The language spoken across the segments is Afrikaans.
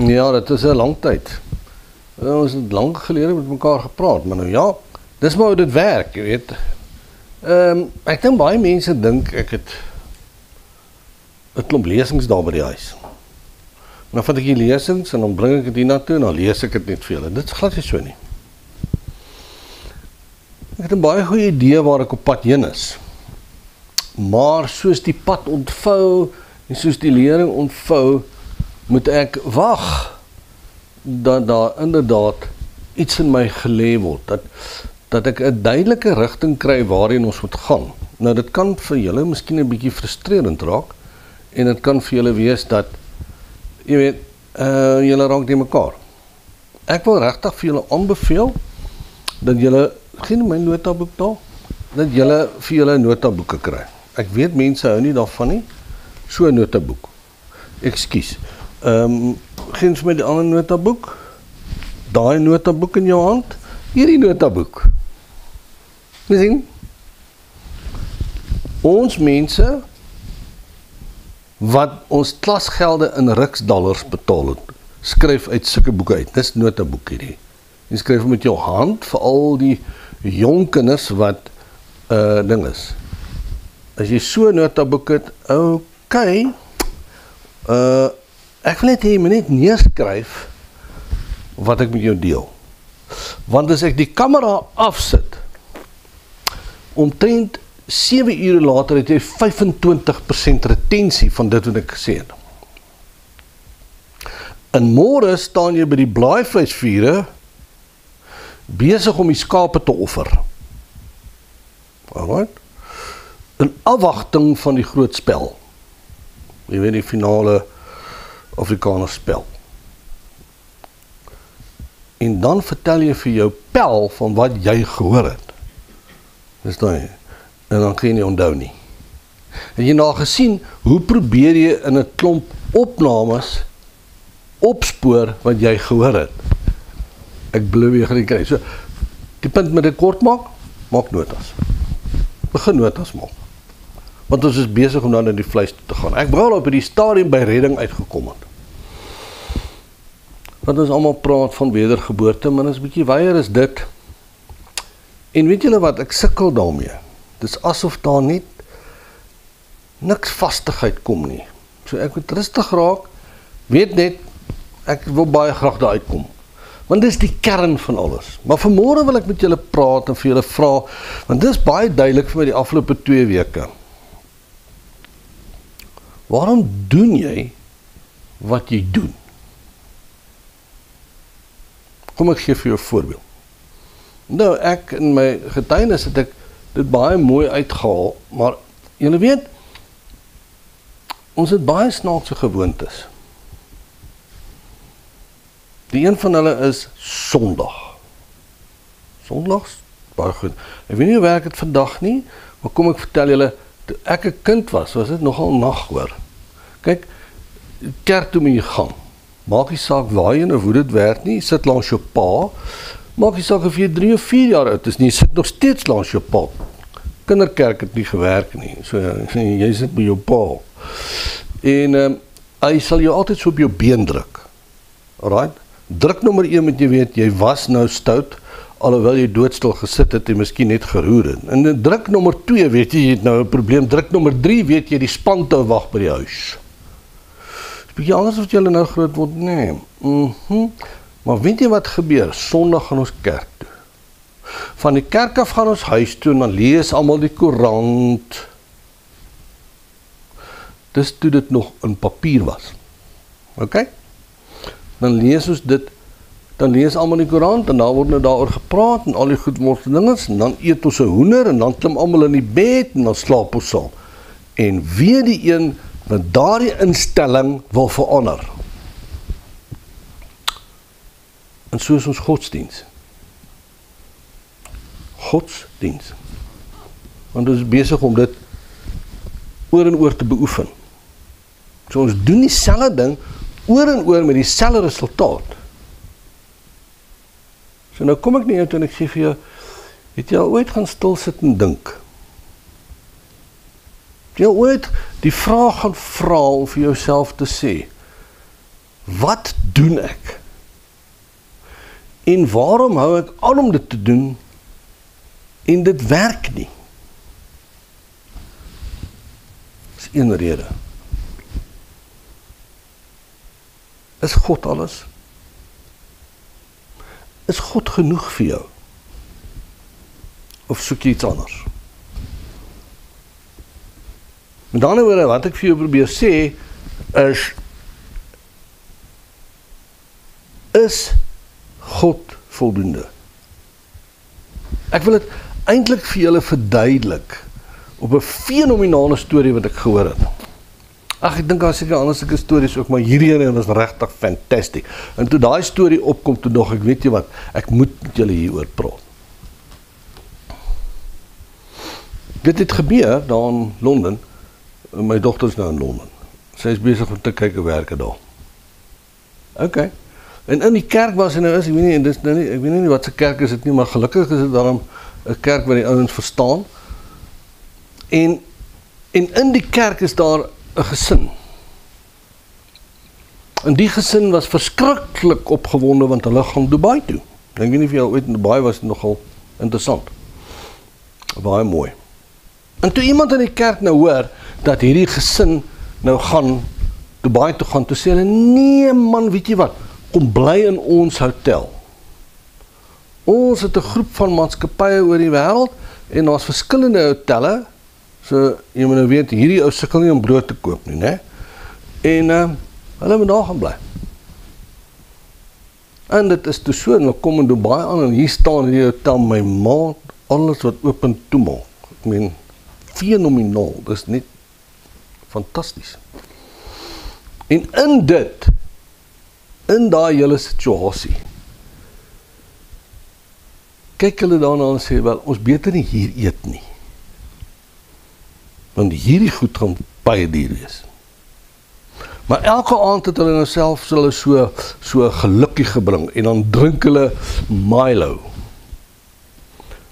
Ja, dit is 'n lang tyd. Ons het lank gelede met mekaar gepraat, maar nou ja, dis maar hoe dit werk, jy weet. Ek dink baie mense dink ek het 'n klomp lesings daar by die huis. En dan vat ek die lesings en dan bring ek dit hiernatoe en dan lees ek dit net vir julle. Dit is glad nie so nie. Ek het 'n baie goeie idee waar ek op pad heen is. Maar soos die pad ontvou en soos die lering ontvou, moet ek wag dat daar inderdaad iets in my gelê word, dat ek 'n duidelike rigting kry waarheen ons moet gaan. Nou dit kan vir julle miskien 'n bietjie frustrerend raak, en dit kan vir julle wees dat, jy weet, julle raak nie mekaar. Ek wil regtig vir julle aanbeveel, dat julle, geen my notaboek daar, dat julle vir julle notaboeke kry. Ek weet mense hou nie daarvan nie, so 'n notaboek. Ekskuus. Geen vir my die ander notaboek, daai notaboek in jou hand, hierdie notaboek. Sien? Ons mense, wat ons klasgelde in riksdollars betaal het, skryf uit sulke boeke uit. Dis notaboek hierdie. Jy skryf met jou hand, vir al die jong kinders wat ding is. As jy so 'n notaboek het, okay, ek wil net hê jy moet net neerskryf wat ek met jou deel. Want as ek die kamera afsit, omtrent 7 ure later het jy 25% retensie van dit wat ek gesê het. En môre staan jy by die blaaivleisvure besig om die skape te offer. Alright? In afwagting van die groot spel. Jy weet die finale Afrikaner spel. En dan vertel jy vir jou pel van wat jy gehoor het. Dis daai. En dan kan jy nie onthou nie. En jy nou gesien, hoe probeer jy in 'n klomp opnames opspoor wat jy gehoor het. Ek belowe jy gaan nie kry. So, die punt met dit kort maak notas. Begin notas maak. Want ons is besig om dan in die vleis toe te gaan. Ek wou op die stadium by redding uitgekom het. Want ons almal praat van wedergeboorte, maar ons 'n bietjie weier is dit. En weet julle wat, ek sukkel daarmee. Dis asof daar net niks vastigheid kom nie. So ek moet rustig raak, weet net, ek wil baie graag daar uitkom. Want dis die kern van alles. Maar vanmôre wil ek met julle praat en vir julle vra, want dis baie duidelik vir my die afgelope 2 weke. Waarom doen jy wat jy doen? Kom ek gee vir jou 'n voorbeeld. Nou, ek in my getuienis het ek dit baie mooi uitgehaal, maar julle weet, ons het baie snaakse gewoontes. Die een van hulle is Sondag. Sondags, baie goed. Ek weet nie hoe werk het vandag nie, maar kom ek vertel julle, toe ek 'n kind was dit nogal nag hoor. Kyk, kerk toe moet jy gaan. Maak nie saak waarheen of hoe dit werk nie, sit langs jou pa. Maak nie saak of jy 3 of 4 jaar oud is nie, sit nog steeds langs jou pa. Kinderkerk het nie gewerk nie, so jy sit by jou pa. En hy sal jou altyd so op jou been druk. Alright? Druk nommer 1 moet jy weet, jy was nou stout, alhoewel jy doodstil gesit het en miskien net geroer het. En druk nommer 2 weet jy het nou 'n probleem, druk nommer 3 weet jy die spantou wag by die huis. Bietjie anders wat julle nou groot word, nee. Maar weet jy wat gebeur? Sondag gaan ons kerk toe. Van die kerk af gaan ons huis toe en dan lees almal die koerant. Dis toe dit nog in papier was. OK? Dan lees ons dit, dan lees almal die koerant en dan word nou daaroor gepraat en al die goedmorse dinges en dan eet ons 'n hoender en dan klim almal in die bed en dan slaap ons saam. En weer die een wat daardie instelling wil verander. En so is ons godsdiens. Godsdiens. Want ons is besig om dit oor en oor te beoefen. So ons doen dieselfde ding oor en oor met dieselfde resultaat. So nou kom ek nie uit en ek sê vir jou, het jy al ooit gaan stil sit en dink? Jy ooit die vraag gaan vra om vir jouself te sê, wat doen ek? En waarom hou ek aan om dit te doen en dit werk nie? Dis een rede. Is God alles? Is God genoeg vir jou? Of soek jy iets anders? Met ander woorde, wat ek vir jou probeer sê, is God voldoende? Ek wil dit eintlik vir julle verduidelik op 'n fenominale storie wat ek gehoor het. Ag, ek dink daar seker ander sulke stories ook, maar hierdie een was regtig fantasties. En toe daai storie opkom, toe nog, ek weet jy wat, ek moet met julle hieroor praat. Dit het gebeur daar in Londen. My dogter is nou in Londen. Sy is besig om te kyk hoe werk dit daar. Okay. En in die kerk waar sy nou is, ek weet nie wat se kerk is dit nie, maar gelukkig is dit daarom 'n kerk waar die ouens verstaan. En in die kerk is daar 'n gesin. En die gesin was verskriklik opgewonde want hulle gaan Dubai toe. Ek weet nie of jy al ooit in Dubai was, nogal interessant. Baie mooi. En toe iemand in die kerk nou hoor dat hierdie gesin nou gaan Dubai toe gaan, toe sê hulle, nee man, weet jy wat, kom bly in ons hotel. Ons het 'n groep van maatskappye oor die wêreld en daar's verskillende hotelle. So jy moet nou weet, hierdie ou sukkel nie om brood te koop nie, né? En hulle moet daar gaan bly. En dit is toe so, en hulle kom in Dubai aan en hier staan hierdie hotel, my maat, alles wat oop en toe maak. Ek meen, fenomenaal, dis net fantasties. En in daai hele situasie, kyk hulle daarna en sê, wel, ons beter nie hier eet nie. Want hierdie goed gaan baie duur wees. Maar elke aand het hulle nou self so gelukkie gebring, en dan drink hulle Milo.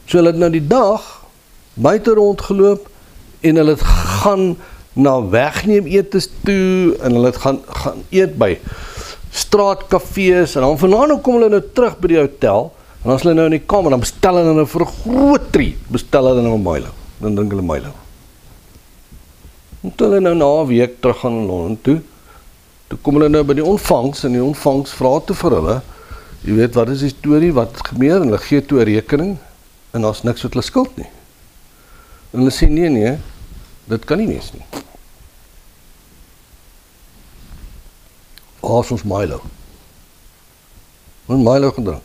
So hulle het nou die dag buite rondgeloop, en hulle het gaan na wegneem etes toe, en hulle het gaan eet by straatkafees, en dan vanaand kom hulle nou terug by die hotel, en dan is hulle nou in die kamer, dan bestel hulle nou vir 'n groot treat, bestel hulle nou Milo, dan drink hulle Milo. En toe hulle nou na 'n week terug gaan in Londen toe kom hulle nou by die ontvangs, en die ontvangs vra toe vir hulle, jy weet, wat is die storie, wat het gebeur, en hulle gee toe 'n rekening, en daar's niks wat hulle skuld nie. En hulle sê, nee, dit kan nie wees nie. Waar is ons Milo? Ons Milo gedrink.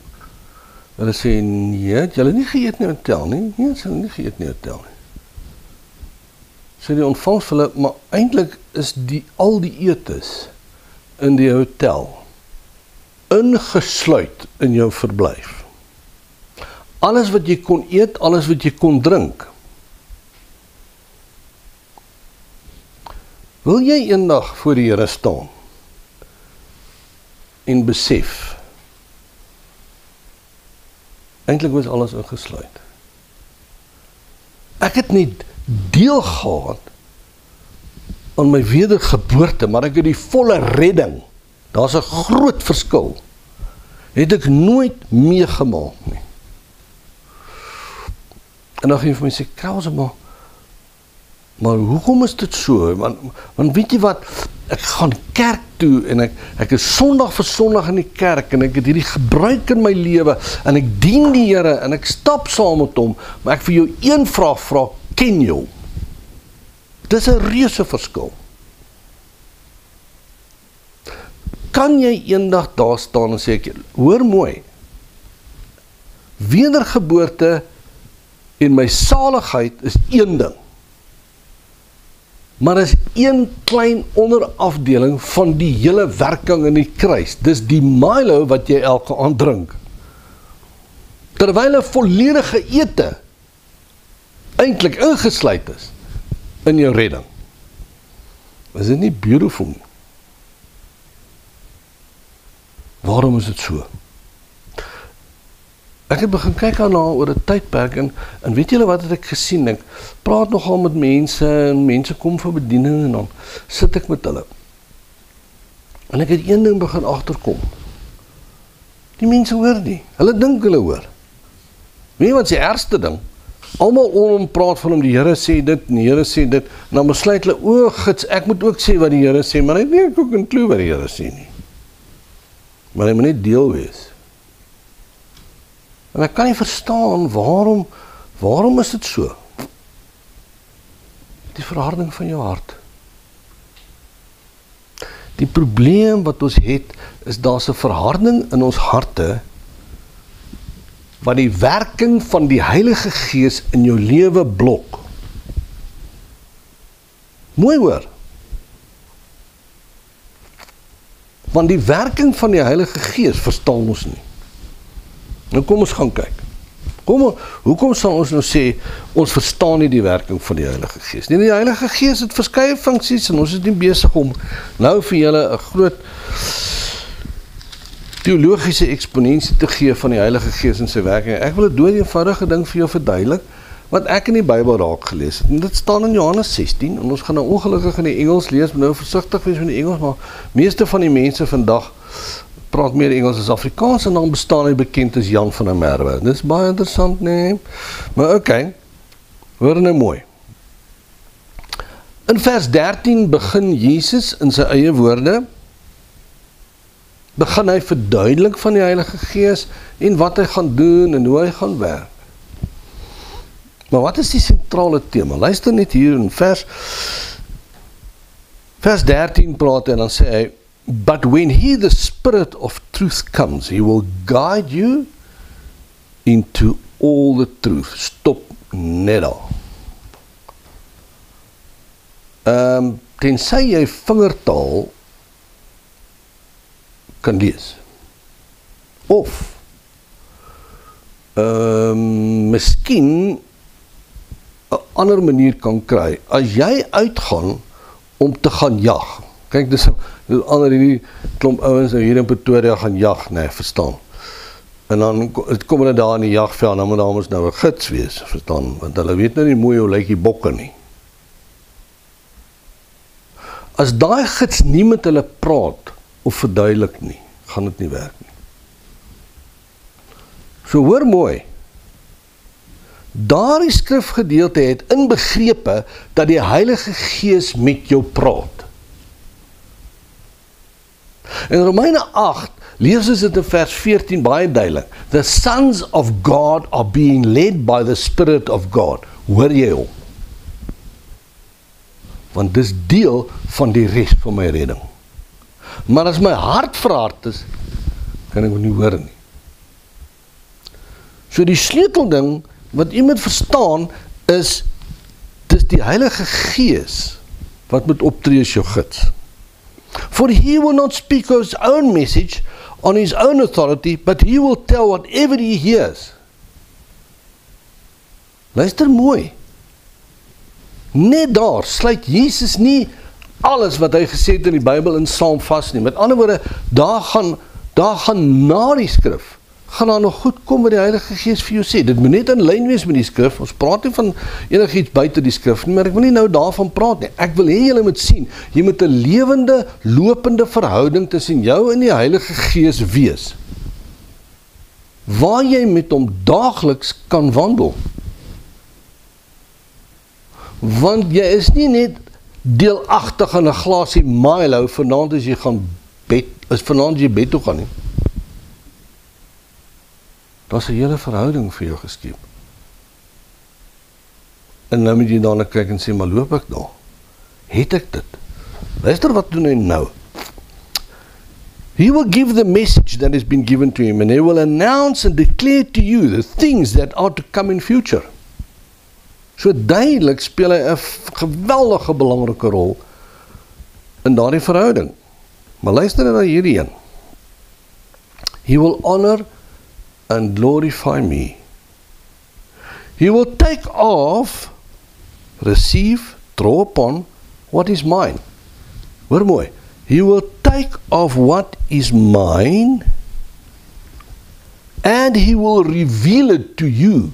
Hulle sê, nee, het julle nie geëet in die hotel nie? Nee, het julle nie geëet in die hotel nie. Sê die ontvangs vir hulle, maar eintlik is al die etes in die hotel ingesluit in jou verblyf. Alles wat jy kon eet, alles wat jy kon drink. Wil jy eendag voor die Here staan en besef, eintlik was alles ingesluit. Ek het nie deel gehad aan my wedergeboorte, maar ek het die volle redding. Daar's 'n groot verskil. Het ek nooit meegemaak nie. En dan gaan jy vir my sê, Krause, maar hoekom is dit so? Want weet jy wat, ek gaan kerk toe, en ek is Sondag vir Sondag in die kerk, en ek het hierdie gebruik in my lewe, en ek dien die Here, en ek stap saam met hom, maar ek vir jou een vraag vra, ken jy hom? Dis 'n reuse verskil. Kan jy eendag daar staan en sê, hoor mooi, wedergeboorte en my saligheid is een ding, maar is een klein onderafdeling van die hele werking in die kruis. Dis die Milo wat jy elke aand drink. Terwyl 'n volledige ete eintlik ingesluit is in jou redding. Is dit nie beautiful nie? Waarom is dit so? Ek het begin kyk daarna oor 'n tydperk en weet julle wat het ek gesien? Ek praat nogal met mense en mense kom vir bediening en dan sit ek met hulle. En ek het een ding begin agterkom. Die mense hoor nie. Hulle dink hulle hoor. Weet jy wat die ergste ding? Almal om hom praat van hom, die Here sê dit, en die Here sê dit, en dan besluit hulle, o gids, ek moet ook sê wat die Here sê, maar ek het ook 'n klou wat die Here sê nie. Maar hy moet net deel wees. En ek kan nie verstaan, waarom is dit so? Die verharding van jou hart. Die probleem wat ons het, is daar's 'n verharding in ons harte, wat die werking van die Heilige Gees in jou lewe blok. Mooi hoor. Want die werking van die Heilige Gees verstaan ons nie. Nou kom ons gaan kyk. Hoekom sal ons nou sê, ons verstaan nie die werking van die Heilige Gees nie? Die Heilige Gees het verskeie funksies en ons is nie besig om nou vir julle 'n groot teologiese eksponensie te gee van die Heilige Gees en sy werking. Ek wil 'n doodeenvoudige ding vir jou verduidelik, wat ek in die Bybel raak gelees het. En dit staan in Johannes 16, en ons gaan nou ongelukkig in die Engels lees, maar nou versigtig wees met die Engels, maar meeste van die mense vandag praat meer Engels as Afrikaans, en dan bestaan hy bekend as Jan van der Merwe. Dit is baie interessant, nee. Maar oké, hoor nou mooi. In vers 13 begin Jesus in sy eie woorde, begin hy verduidelik van die Heilige Gees en wat hy gaan doen en hoe hy gaan werk. Maar wat is die sentrale tema? Luister net hier in vers 13 praat hy en dan sê hy, but when he, the Spirit of truth comes, he will guide you into all the truth. Stop net al. Tensy jy vingertaal kan lees. Of miskien 'n ander manier kan kry. As jy uitgaan om te gaan jag. Kyk, dis ander hierdie klomp ouens hier in Pretoria gaan jag, nee, verstaan. En dan kom hulle daar in die jagveld, dan moet daar ons nou 'n gids wees, verstaan, want hulle weet nou nie mooi hoe lyk die bokke nie. As daai gids nie met hulle praat of verduidelik nie, gaan dit nie werk nie. So hoor mooi, daardie skrifgedeelte het inbegrepe dat die Heilige Gees met jou praat. In Romeine 8 lees ons dit in vers 14 baie duidelik. The sons of God are being led by the Spirit of God. Hoor jy hom? Want dis deel van die res van my redding. Maar as my hart verhard is, kan ek nie hoor nie. So die sleutelding wat jy moet verstaan is, dis die Heilige Gees wat moet optree as jou gids. For he will not speak of his own message on his own authority, but he will tell whatever he hears. Luister mooi. Net daar sluit Jesus nie alles wat hy gesê het in die Bybel in saam vas nie. Met ander woorde, daar gaan na die skrif, gaan daar nog goed kom wat die Heilige Gees vir jou sê. Dit moet net in lyn wees met die skrif. Ons praat nie van enigiets buite die skrif nie, maar ek wil nie nou daarvan praat nie. Ek wil hê julle moet sien, jy moet 'n lewende, lopende verhouding tussen jou en die Heilige Gees wees, waar jy met hom daagliks kan wandel. Want jy is nie net deelagtig aan 'n glasie Milo vanaand as jy gaan vanaand jy bed toe gaan nie. Daar's 'n hele verhouding vir jou geskep. En nou moet jy daarna kyk en sê, maar loop ek daar? Het ek dit? Luister wat doen hy nou. He will give the message that has been given to him, and he will announce and declare to you the things that are to come in future. So duidelik speel hy 'n geweldige belangrike rol in daardie verhouding. Maar luister na hierdie een. He will honor and glorify me. He will take off, receive, draw upon what is mine. Hoor mooi. He will take off what is mine and he will reveal it to you.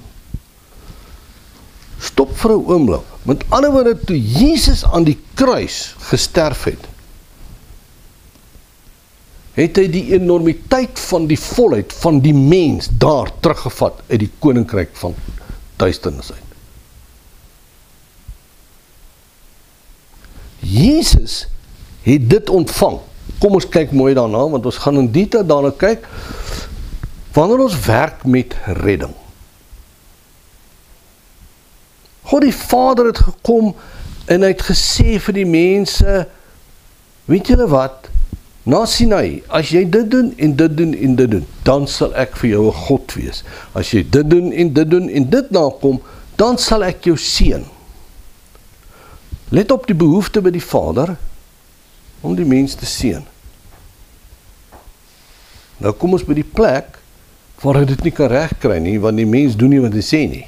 Stop vir 'n oomblik. Met ander woorde, toe Jesus aan die kruis gesterf het, het hy die enormiteit van die volheid van die mens daar teruggevat uit die koninkryk van duisternis uit. Jesus het dit ontvang. Kom ons kyk mooi daarna, want ons gaan in detail daarna kyk, wanneer ons werk met redding. God die Vader het gekom en hy het gesê vir die mense, weet julle wat, na Sinai, as jy dit doen en dit doen en dit doen, dan sal ek vir jou 'n God wees. As jy dit doen en dit doen en dit nakom, dan sal ek jou seën. Let op die behoefte by die Vader, om die mens te seën. Nou kom ons by die plek, waar hy dit nie kan regkry nie, want die mens doen nie wat hy sê nie.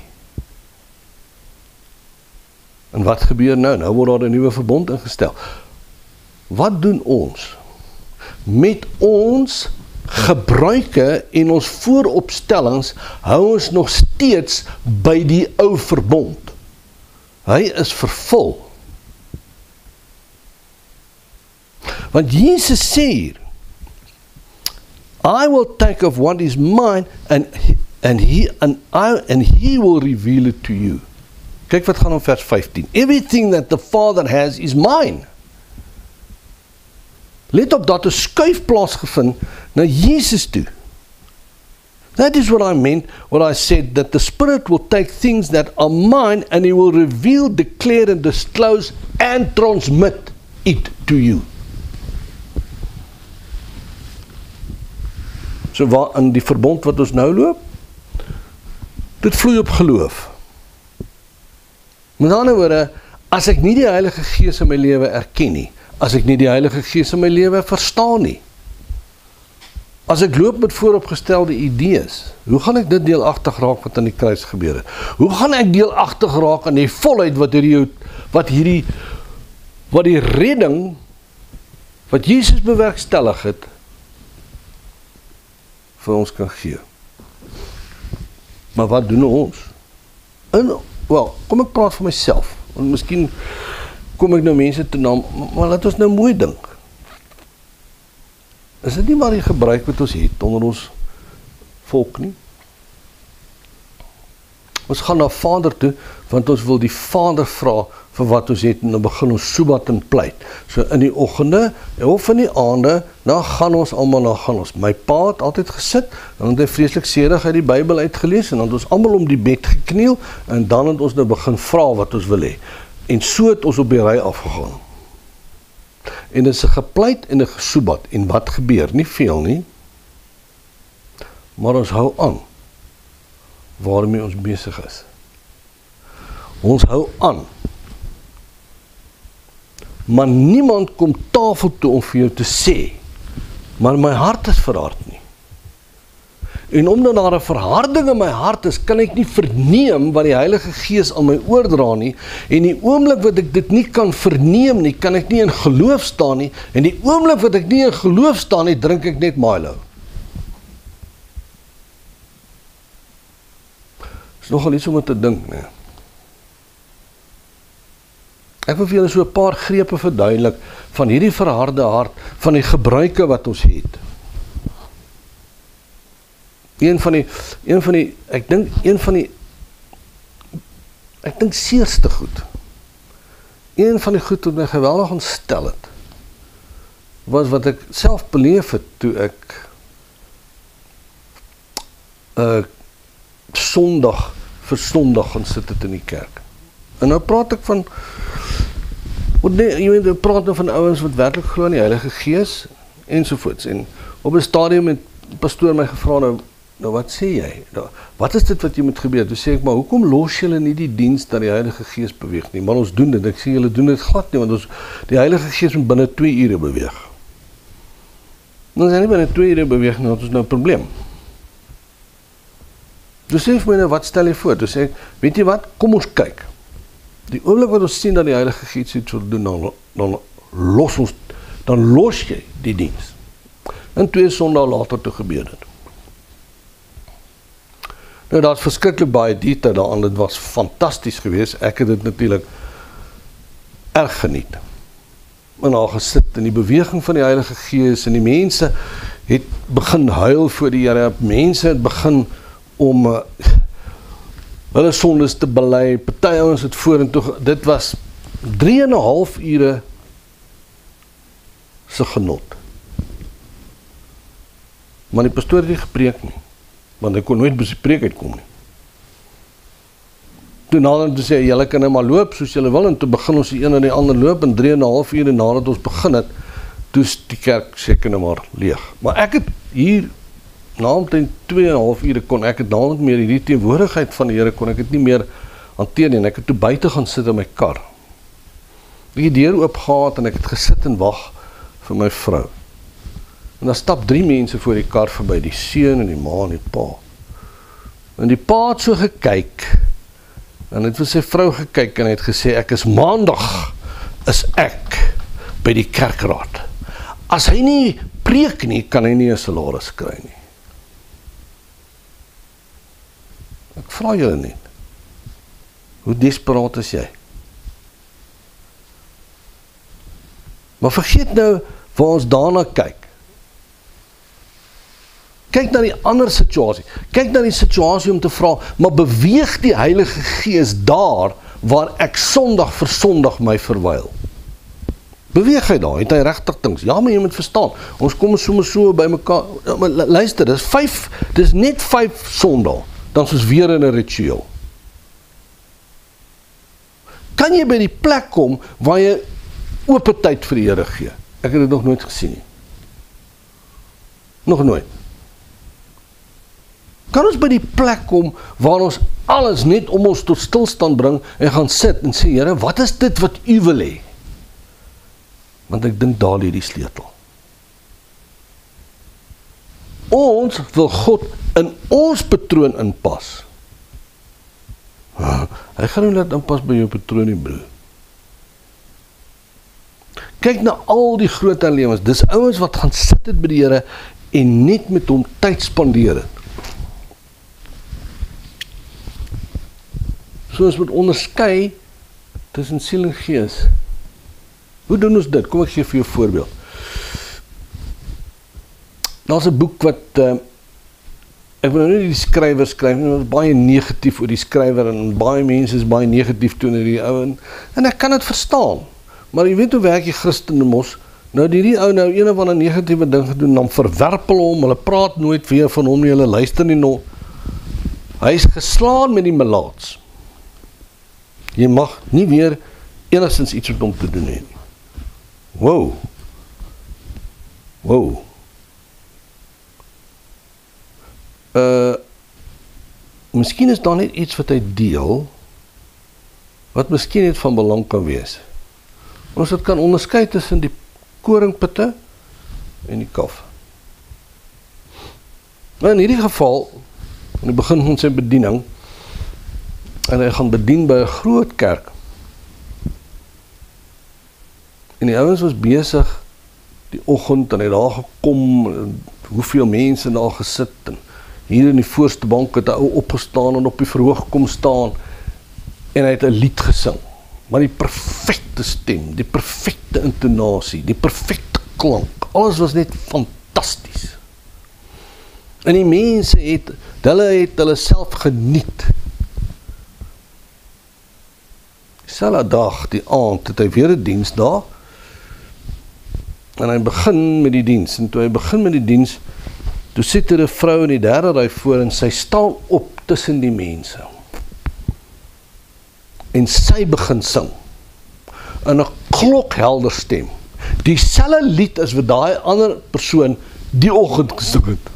En wat gebeur nou? Nou word daar 'n nuwe verbond ingestel. Wat doen ons? Met ons gebruike en ons vooropstellings hou ons nog steeds by die ou verbond. Hy is vervul. Want Jesus sê hier, I will take of what is mine and he will reveal it to you. Kyk wat gaan om vers 15. Everything that the Father has is mine. Let op dat 'n skuif plaasgevind na Jesus toe. That is what I meant, what I said, that the Spirit will take things that are mine and he will reveal, declare and disclose and transmit it to you. So waar in die verbond wat ons nou loop, dit vloei op geloof. Met ander woorde, as ek nie die Heilige Gees in my lewe erken nie, as ek nie die Heilige Gees in my lewe verstaan nie, as ek loop met vooropgestelde idees, hoe gaan ek dit deelagtig raak wat aan die kruis gebeur het? Hoe gaan ek deelagtig raak aan die volheid wat die redding, wat Jesus bewerkstellig het, vir ons kan gee? Maar wat doen ons? Kom ek praat vir myself, want miskien kom ek nou mense te naam, maar laat ons nou mooi dink. Is dit nie maar die gebruik wat ons het onder ons volk nie? Ons gaan na Vader toe, want ons wil die Vader vra vir wat ons het, en dan begin ons soebat en pleit. So in die oggende, of in die aande, dan gaan ons almal. My pa het altyd gesit, en het hy vreeslik sedig uit die Bybel uitgelees, en dan het ons almal om die bed gekniel, en dan het ons nou begin vra wat ons wil hê. En so het ons op die ry afgegaan. En dit is 'n gepleit en 'n gesoebat, en wat gebeur? Nie veel nie, maar ons hou aan, waarmee ons besig is. Ons hou aan. Maar niemand kom tafel toe om vir jou te sê, maar my hart is verhard nie. En omdat daar 'n verharding in my hart is, kan ek nie verneem wat die Heilige Gees aan my oordra nie, en die oomblik wat ek dit nie kan verneem nie, kan ek nie in geloof staan nie, en die oomblik wat ek nie in geloof staan nie, drink ek net Milo. Is nogal iets om te dink, nee. Ek wil vir julle so 'n paar grepe verduidelik van hierdie verharde hart, van die gebruike wat ons het. Ek dink seerste goed. Een van die goed wat my geweldig ontstel het, was wat ek self beleef het toe ek Sondag vir Sondag gaan sit het in die kerk. En nou praat ek van, jy praat nou van ouens wat werklik glo in die Heilige Gees, ensovoorts. En op 'n stadium het die pastoor my gevra, nou wat sê jy? Nou, wat is dit wat jy moet gebeur? Toe sê ek, maar hoekom los julle nie die diens dat die Heilige Gees beweeg nie? Maar ons doen dit, ek sê julle doen dit glad nie, want die Heilige Gees moet binne 2 ure beweeg. Nou as hy nie binne 2 ure beweeg nie, dan het ons nou 'n probleem. Toe sê vir my nou, wat stel jy voor? Toe sê ek, weet jy wat, kom ons kyk. Die oomblik wat ons sien dat die Heilige Gees iets wil doen, dan los jy die diens. En 2 Sondae later toe gebeur dit. Nou, daar is verskriklik baie detail daaraan, dit was fantasties geweest, ek het dit natuurlik erg geniet. En daar gesit in die beweging van die Heilige Gees, en die mense het begin huil voor die Here, mense het begin om hulle sondes te bely, party ouens het vorentoe, dit was 3,5 ure se genot. Maar die pastoor het nie gepreek nie, want hy kon nooit by sy preek uitkom nie. Toe nadat hy sê, julle kan nou maar loop soos julle wil, en toe begin ons die een en die ander loop, en 3,5 ure nadat ons begin het, toe is die kerk seker nou maar leeg. Maar ek het hier, na omtrent 2,5 ure kon ek het naamlik meer, die teenwoordigheid van die Here kon ek het nie meer hanteer nie, en ek het toe buite gaan sit in my kar. Die deur oopgehaat, en ek het gesit en wag vir my vrou. En dan stap 3 mense voor die kar verby, die seun en die ma en die pa. En die pa het so gekyk, en het vir sy vrou gekyk, en hy het gesê, ek is maandag, is ek by die kerkraad. As hy nie preek nie, kan hy nie 'n salaris kry nie. Ek vra julle net, hoe desperaat is jy? Maar vergeet nou waar ons daarna kyk. Kyk na die ander situasie. Kyk na die situasie om te vra, maar beweeg die Heilige Gees daar waar ek Sondag vir Sondag my verwyl? Beweeg hy daar? Het hy regtig things? Ja, maar jy moet verstaan. Ons kom sommer so by mekaar. Ja, maar luister, dis net 5 Sondag, dan is ons weer in 'n ritueel. Kan jy by die plek kom waar jy oop tyd vir die Here gee? Ek het dit nog nooit gesien nie. Nog nooit. Kan ons by die plek kom waar ons alles net om ons tot stilstand bring en gaan sit en sê, Here, wat is dit wat U wil hê? Want ek dink daar lê die sleutel. Ons wil God in ons patroon inpas. Hy gaan nie laat inpas by jou patroon nie, broer. Kyk na al die groot lewens, dis ouens wat gaan sit het by die Here en net met hom tyd spandeer het. So ons moet onderskei tussen siel en gees. Hoe doen ons dit? Kom ek gee vir jou 'n voorbeeld. Daar's 'n boek wat ek wil nou nie die skrywer skryf nie, want baie negatief oor die skrywer en baie mense is baie negatief teenoor die ou en ek kan dit verstaan. Maar jy weet hoe werk die Christene mos? Nou die ou nou een of ander negatiewe ding gedoen, dan verwerpel hom, hulle praat nooit weer van hom nie, hulle luister nie nog. Hy is geslaan met die melaats. Jy mag nie weer enigstens iets met hom te doen hê. Wow. Miskien is daar net iets wat hy deel, wat miskien net van belang kan wees. Ons het kan onderskei tussen die koringpitte en die kaf. Nou in hierdie geval, aan die begin van sy bediening, en hy gaan bedien by 'n groot kerk. En die ouens was besig die oggend en hy daar gekom, hoeveel mense daar gesit en hier in die voorste bank het 'n ou opgestaan en op die verhoog kom staan en hy het 'n lied gesing. Maar die perfekte stem, die perfekte intonasie, die perfekte klank, alles was net fantasties. En die mense het hulle self geniet. Selfde dag, die aand, het hy weer 'n diens daar, en hy begin met die diens, en toe hy begin met die diens, toe sit 'n vrou in die derde ry voor, en sy staan op tussen die mense, en sy begin sing, in 'n klokhelder stem, dieselfde lied as wat daai ander persoon die oggend gesing het.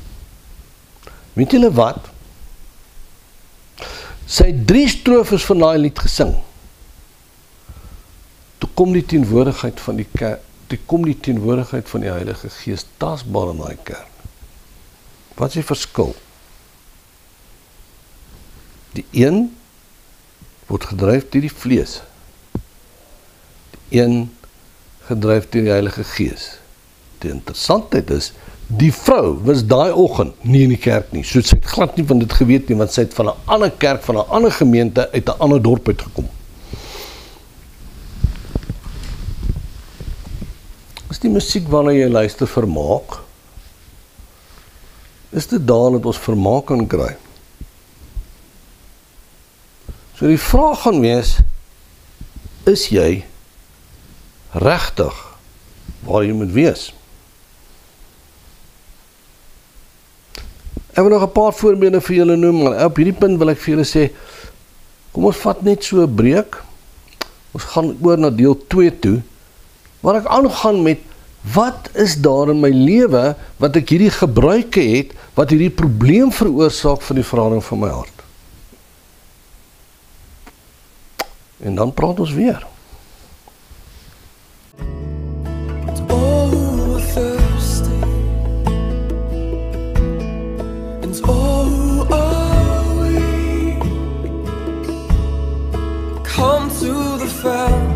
Weet julle wat? Sy het 3 strofes van daai lied gesing. Toe kom die teenwoordigheid van die kerk, toe kom die teenwoordigheid van die Heilige Gees tasbaar in daai kerk. Wat is die verskil? Die een word gedryf deur die vlees. Die een gedryf deur die Heilige Gees. Die interessantheid is, Die vrou was daai oggend nie in die kerk nie, so sy het glad nie van dit geweet nie, want sy het van 'n ander kerk, van 'n ander gemeente, uit 'n ander dorp uitgekom. Is die musiek waarna jy luister vermaak? Is dit daar dat ons vermaak kan kry? So die vraag gaan wees, is jy regtig waar jy moet wees? Ek wil nog 'n paar voorbeelde vir julle noem, maar op hierdie punt wil ek vir julle sê, kom ons vat net so 'n breek, ons gaan oor na deel 2 toe, waar ek aangaan met, wat is daar in my lewe, wat ek hierdie gebruike het, wat hierdie probleem veroorsaak vir die verandering van my hart. En dan praat ons weer. Come to the fountain.